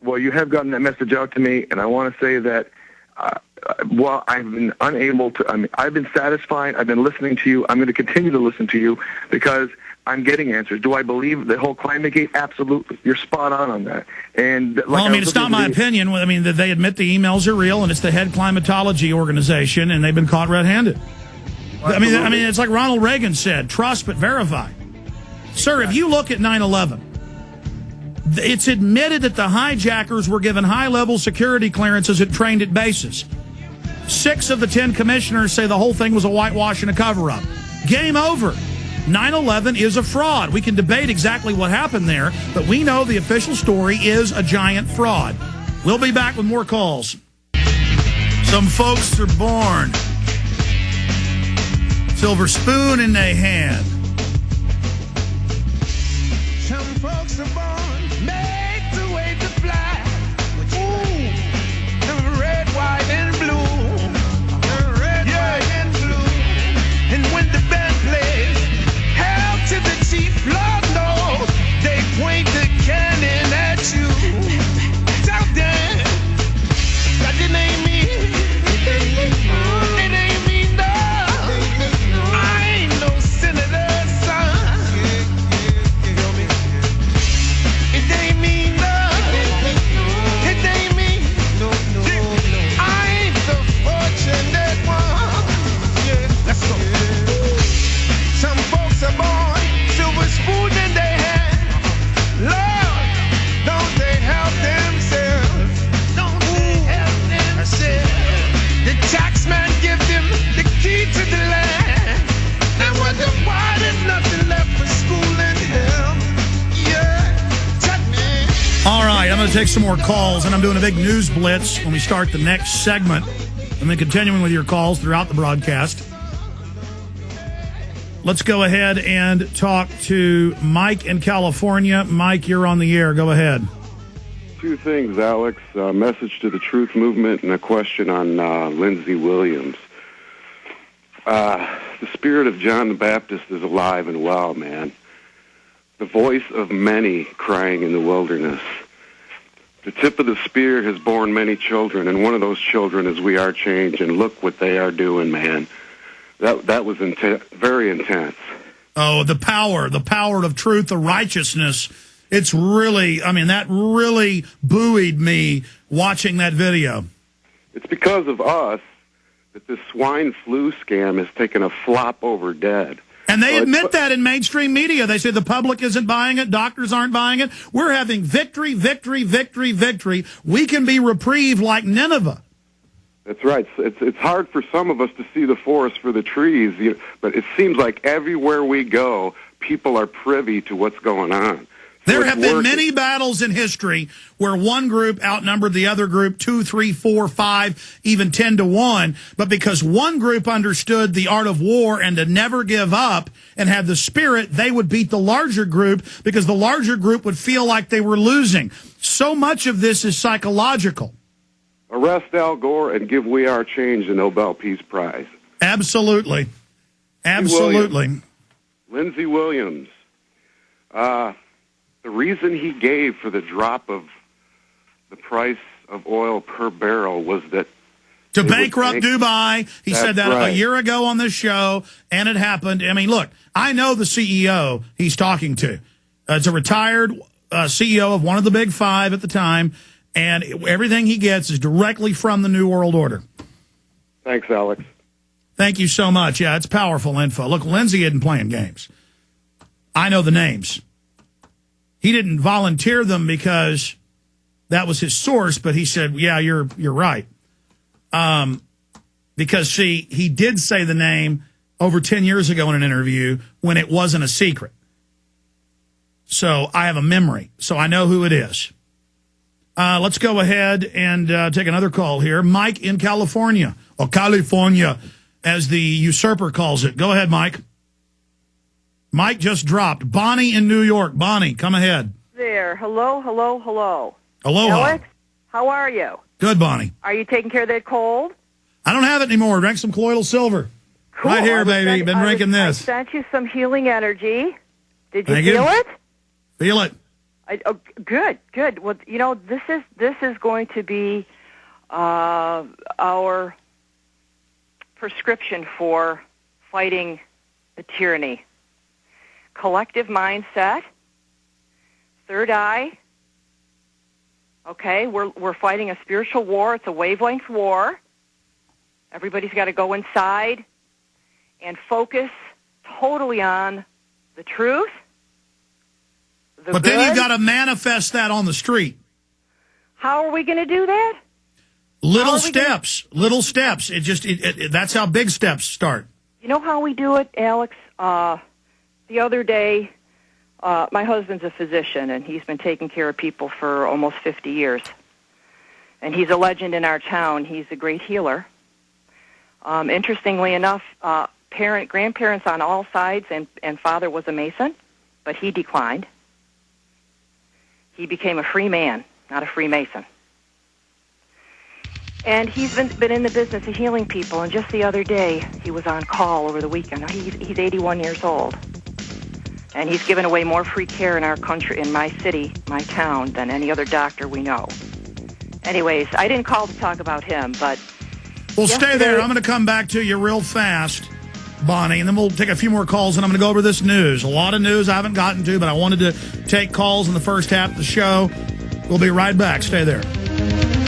well, you have gotten that message out to me, and I want to say that while I've been unable to, I've been satisfied. I've been listening to you. I'm going to continue to listen to you because I'm getting answers. Do I believe the whole ClimateGate? Absolutely. You're spot on that. And well, it's not my opinion. I mean, they admit the emails are real, and it's the head climatology organization, and they've been caught red-handed. Absolutely. I mean, it's like Ronald Reagan said, trust but verify. Sir, if you look at 9/11, it's admitted that the hijackers were given high-level security clearances and trained at bases. 6 of the 10 commissioners say the whole thing was a whitewash and a cover-up. Game over. 9/11 is a fraud. We can debate exactly what happened there, but we know the official story is a giant fraud. We'll be back with more calls. Some folks are born. Silver spoon in their hand. Some folks are born made to wait to fly. Ooh, the red, white, and blue. The red, white, and blue. And when the band plays, hail to the chief, Lord knows they point the cannon at you. Tell them that it ain't me. It ain't me, no. I ain't no senator's son. It ain't me, no. It ain't me. I ain't the fortunate one. Yeah, let's go. Some folks are born silver spoon in their hand. Lord, don't they help themselves? Don't they help themselves? The tax man give them the key to the land. I wonder why there's nothing left for school in hell. Yeah, check me. All right, I'm going to take some more calls, and I'm doing a big news blitz when we start the next segment, and then continuing with your calls throughout the broadcast. Let's go ahead and talk to Mike in California. Mike, you're on the air. Go ahead. 2 things, Alex. A message to the truth movement and a question on Lindsey Williams. The spirit of John the Baptist is alive and well, man. The voice of many crying in the wilderness. The tip of the spear has borne many children, and one of those children is We Are Change, and look what they are doing, man. That was very intense. Oh, the power of truth, the righteousness. It's really, that really buoyed me watching that video. It's because of us that this swine flu scam has taken a flop over dead. And they admit that in mainstream media. They say the public isn't buying it, doctors aren't buying it. We're having victory, victory, victory, victory. We can be reprieved like Nineveh. That's right. It's hard for some of us to see the forest for the trees, but it seems like everywhere we go, people are privy to what's going on. There have been many battles in history where one group outnumbered the other group 2, 3, 4, 5, even 10 to 1. But because one group understood the art of war and to never give up and had the spirit, they would beat the larger group because the larger group would feel like they were losing. So much of this is psychological. Arrest Al Gore and give We Are Change the Nobel Peace Prize. Absolutely. Absolutely. Lindsey Williams. The reason he gave for the drop of the price of oil per barrel was that to bankrupt Dubai. He said that a year ago on this show, and it happened. Look, I know the CEO he's talking to. It's a retired CEO of one of the big 5 at the time, and everything he gets is directly from the New World Order. Thanks, Alex. Thank you so much. Yeah, it's powerful info. Look, Lindsey isn't playing games. I know the names. He didn't volunteer them because that was his source, but he said, yeah, you're right. Because, see, he did say the name over 10 years ago in an interview when it wasn't a secret. So I have a memory, so I know who it is. Let's go ahead and take another call here. Mike in California, or California, as the usurper calls it. Go ahead, Mike. Mike just dropped. Bonnie in New York. Bonnie, come ahead. There. Hello, hello, hello. Aloha. Alex, how are you? Good, Bonnie. Are you taking care of that cold? I don't have it anymore. Drank some colloidal silver. Cool. Right here, baby. Been drinking this. I sent you some healing energy. Did you Thank feel you. it? Feel it. Good. Well, this is going to be our prescription for fighting the tyranny. Collective mindset, third eye. Okay, we're fighting a spiritual war. It's a wavelength war. Everybody's got to go inside and focus totally on the truth. But then you've got to manifest that on the street. How are we going to do that? Little steps. That's how big steps start. You know how we do it, Alex? The other day, my husband's a physician, and he's been taking care of people for almost 50 years. And he's a legend in our town. He's a great healer. Interestingly enough, grandparents on all sides, and father was a Mason, but he declined. He became a free man, not a Freemason. And he's been in the business of healing people, and just the other day, he was on call over the weekend. He's 81 years old. And he's given away more free care in our country, in my city, my town, than any other doctor we know. Anyways, I didn't call to talk about him, but... Well, stay there. I'm going to come back to you real fast, Bonnie, and then we'll take a few more calls, and I'm going to go over this news. A lot of news I haven't gotten to, but I wanted to take calls in the first half of the show. We'll be right back. Stay there.